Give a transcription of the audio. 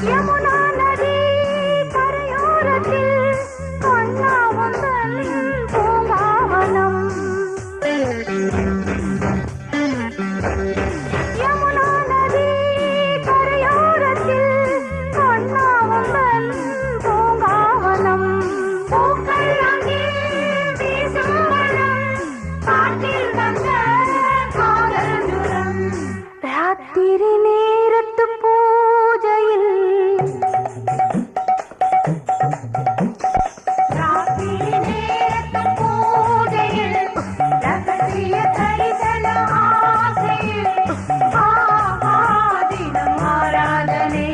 யமுனா நதி கரையோரத்தில் கண்ணாவந்தன் பூங்காவனம். யமுனா நதி கரையோரத்தில் கண்ணாவந்தன் பூங்காவனம். பூக்கள் அங்கே வீசும் மனம், காற்றில் வந்த காதல் ஜுரம். ராத்திரி நேரத்து பூஜையில் ராத்திரி நேரத்து பூஜையில் ரகசிய தரிசன ஆசையில் தினம் ஆராதனை